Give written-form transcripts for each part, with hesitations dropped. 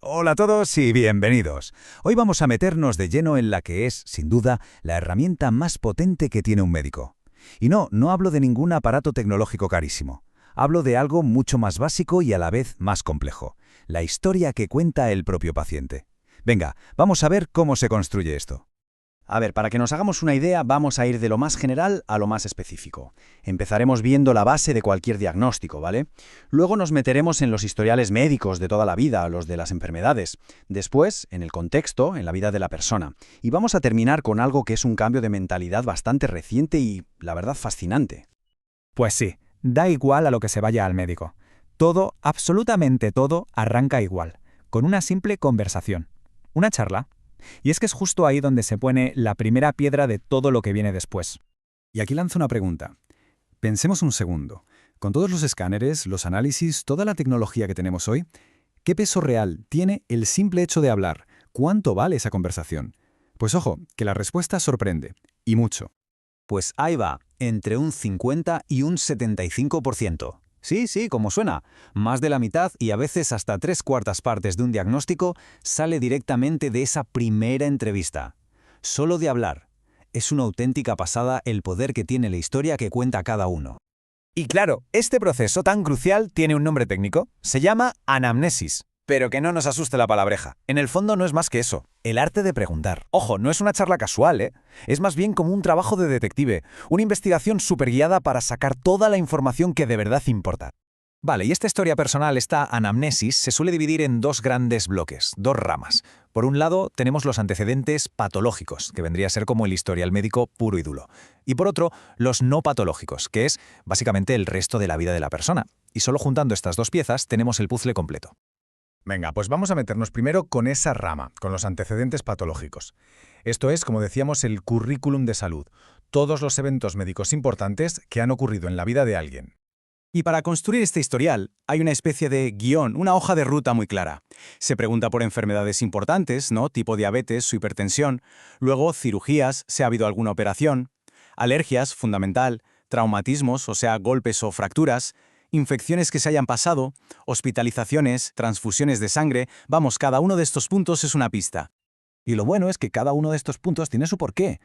Hola a todos y bienvenidos. Hoy vamos a meternos de lleno en la que es, sin duda, la herramienta más potente que tiene un médico. Y no hablo de ningún aparato tecnológico carísimo. Hablo de algo mucho más básico y a la vez más complejo. La historia que cuenta el propio paciente. Venga, vamos a ver cómo se construye esto. A ver, para que nos hagamos una idea, vamos a ir de lo más general a lo más específico. Empezaremos viendo la base de cualquier diagnóstico, ¿vale? Luego nos meteremos en los historiales médicos de toda la vida, los de las enfermedades. Después, en el contexto, en la vida de la persona. Y vamos a terminar con algo que es un cambio de mentalidad bastante reciente y, la verdad, fascinante. Pues sí, da igual a lo que se vaya al médico. Todo, absolutamente todo, arranca igual, con una simple conversación. Una charla. Y es que es justo ahí donde se pone la primera piedra de todo lo que viene después. Y aquí lanzo una pregunta. Pensemos un segundo. Con todos los escáneres, los análisis, toda la tecnología que tenemos hoy, ¿qué peso real tiene el simple hecho de hablar? ¿Cuánto vale esa conversación? Pues ojo, que la respuesta sorprende. Y mucho. Pues ahí va, entre un 50 y un 75%. Sí, como suena. Más de la mitad y a veces hasta 3/4 partes de un diagnóstico sale directamente de esa primera entrevista. Solo de hablar. Es una auténtica pasada el poder que tiene la historia que cuenta cada uno. Y claro, este proceso tan crucial tiene un nombre técnico. Se llama anamnesis. Pero que no nos asuste la palabreja. En el fondo no es más que eso, el arte de preguntar. Ojo, no es una charla casual, ¿eh? Es más bien como un trabajo de detective, una investigación superguiada para sacar toda la información que de verdad importa. Vale, y esta historia personal, esta anamnesis, se suele dividir en dos grandes bloques, dos ramas. Por un lado, tenemos los antecedentes patológicos, que vendría a ser como el historial médico puro y duro. Y por otro, los no patológicos, que es básicamente el resto de la vida de la persona. Y solo juntando estas dos piezas tenemos el puzzle completo. Venga, pues vamos a meternos primero con esa rama, con los antecedentes patológicos. Esto es, como decíamos, el currículum de salud, todos los eventos médicos importantes que han ocurrido en la vida de alguien. Y para construir este historial, hay una especie de guión, una hoja de ruta muy clara. Se pregunta por enfermedades importantes, ¿no? Tipo diabetes o hipertensión. Luego, cirugías, si ha habido alguna operación. Alergias, fundamental. Traumatismos, o sea, golpes o fracturas. Infecciones que se hayan pasado, hospitalizaciones, transfusiones de sangre. Vamos, cada uno de estos puntos es una pista. Y lo bueno es que cada uno de estos puntos tiene su porqué.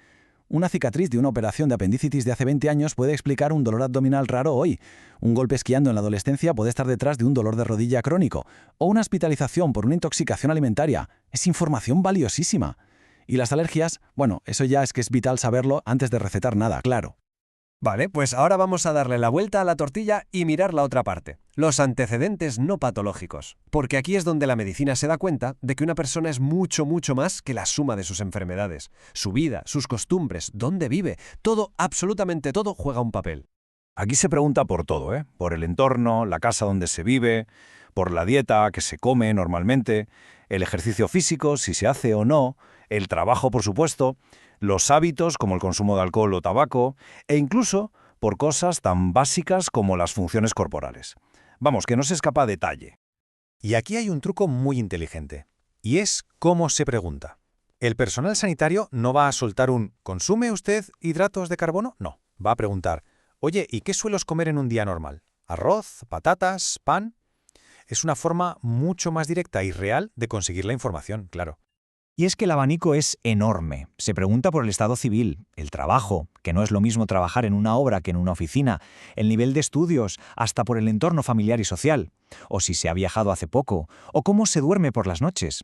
Una cicatriz de una operación de apendicitis de hace 20 años puede explicar un dolor abdominal raro hoy. Un golpe esquiando en la adolescencia puede estar detrás de un dolor de rodilla crónico. O una hospitalización por una intoxicación alimentaria. Es información valiosísima. Y las alergias, bueno, eso ya es que es vital saberlo antes de recetar nada, claro. Vale, pues ahora vamos a darle la vuelta a la tortilla y mirar la otra parte, los antecedentes no patológicos. Porque aquí es donde la medicina se da cuenta de que una persona es mucho más que la suma de sus enfermedades. Su vida, sus costumbres, dónde vive, todo, absolutamente todo juega un papel. Aquí se pregunta por todo, ¿eh? Por el entorno, la casa donde se vive, por la dieta que se come normalmente, el ejercicio físico, si se hace o no, el trabajo, por supuesto, los hábitos como el consumo de alcohol o tabaco, e incluso por cosas tan básicas como las funciones corporales. Vamos, que no se escapa detalle. Y aquí hay un truco muy inteligente, y es cómo se pregunta. El personal sanitario no va a soltar un ¿consume usted hidratos de carbono? No, va a preguntar, oye, ¿y qué sueles comer en un día normal? ¿Arroz, patatas, pan? Es una forma mucho más directa y real de conseguir la información, claro. Y es que el abanico es enorme. Se pregunta por el estado civil, el trabajo, que no es lo mismo trabajar en una obra que en una oficina, el nivel de estudios, hasta por el entorno familiar y social, o si se ha viajado hace poco, o cómo se duerme por las noches.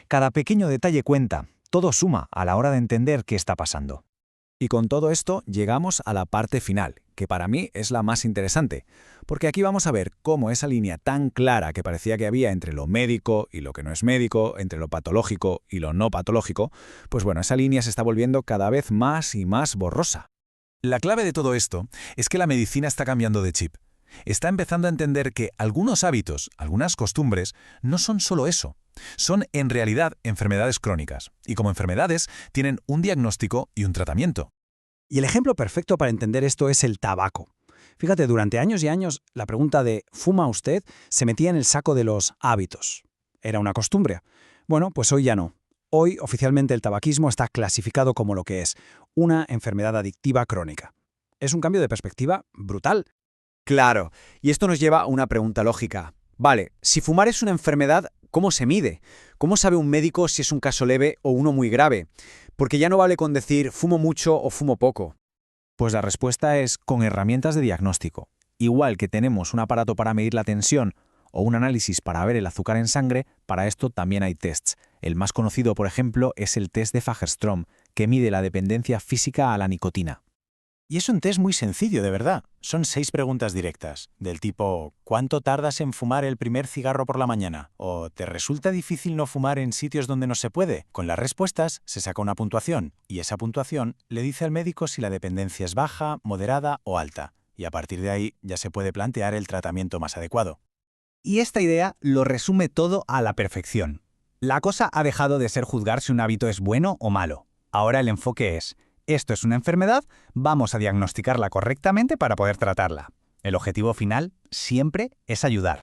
Cada pequeño detalle cuenta, todo suma a la hora de entender qué está pasando. Y con todo esto llegamos a la parte final, que para mí es la más interesante, porque aquí vamos a ver cómo esa línea tan clara que parecía que había entre lo médico y lo que no es médico, entre lo patológico y lo no patológico, pues bueno, esa línea se está volviendo cada vez más y más borrosa. La clave de todo esto es que la medicina está cambiando de chip. Está empezando a entender que algunos hábitos, algunas costumbres, no son solo eso. Son en realidad enfermedades crónicas, y como enfermedades tienen un diagnóstico y un tratamiento. Y el ejemplo perfecto para entender esto es el tabaco. Fíjate, durante años y años, la pregunta de ¿fuma usted? Se metía en el saco de los hábitos. Era una costumbre. Bueno, pues hoy ya no. Hoy, oficialmente, el tabaquismo está clasificado como lo que es, una enfermedad adictiva crónica. Es un cambio de perspectiva brutal. Claro, y esto nos lleva a una pregunta lógica. Vale, si fumar es una enfermedad, ¿cómo se mide? ¿Cómo sabe un médico si es un caso leve o uno muy grave? Porque ya no vale con decir fumo mucho o fumo poco. Pues la respuesta es con herramientas de diagnóstico. Igual que tenemos un aparato para medir la tensión o un análisis para ver el azúcar en sangre, para esto también hay tests. El más conocido, por ejemplo, es el test de Fagerström, que mide la dependencia física a la nicotina. Y es un test muy sencillo, de verdad. Son 6 preguntas directas, del tipo ¿cuánto tardas en fumar el primer cigarro por la mañana? ¿O ¿te resulta difícil no fumar en sitios donde no se puede? Con las respuestas se saca una puntuación, y esa puntuación le dice al médico si la dependencia es baja, moderada o alta. Y a partir de ahí ya se puede plantear el tratamiento más adecuado. Y esta idea lo resume todo a la perfección. La cosa ha dejado de ser juzgar si un hábito es bueno o malo. Ahora el enfoque es: esto es una enfermedad, vamos a diagnosticarla correctamente para poder tratarla. El objetivo final siempre es ayudar.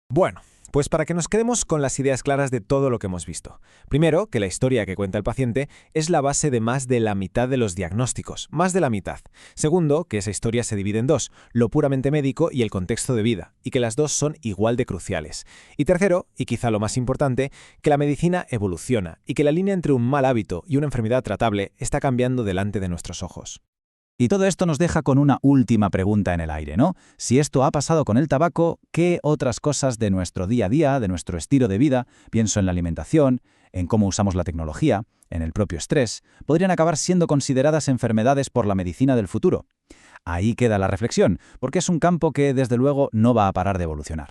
Bueno, pues para que nos quedemos con las ideas claras de todo lo que hemos visto. Primero, que la historia que cuenta el paciente es la base de más de la mitad de los diagnósticos, más de la mitad. Segundo, que esa historia se divide en dos, lo puramente médico y el contexto de vida, y que las dos son igual de cruciales. Y tercero, y quizá lo más importante, que la medicina evoluciona y que la línea entre un mal hábito y una enfermedad tratable está cambiando delante de nuestros ojos. Y todo esto nos deja con una última pregunta en el aire, ¿no? Si esto ha pasado con el tabaco, ¿qué otras cosas de nuestro día a día, de nuestro estilo de vida, pienso en la alimentación, en cómo usamos la tecnología, en el propio estrés, podrían acabar siendo consideradas enfermedades por la medicina del futuro? Ahí queda la reflexión, porque es un campo que, desde luego, no va a parar de evolucionar.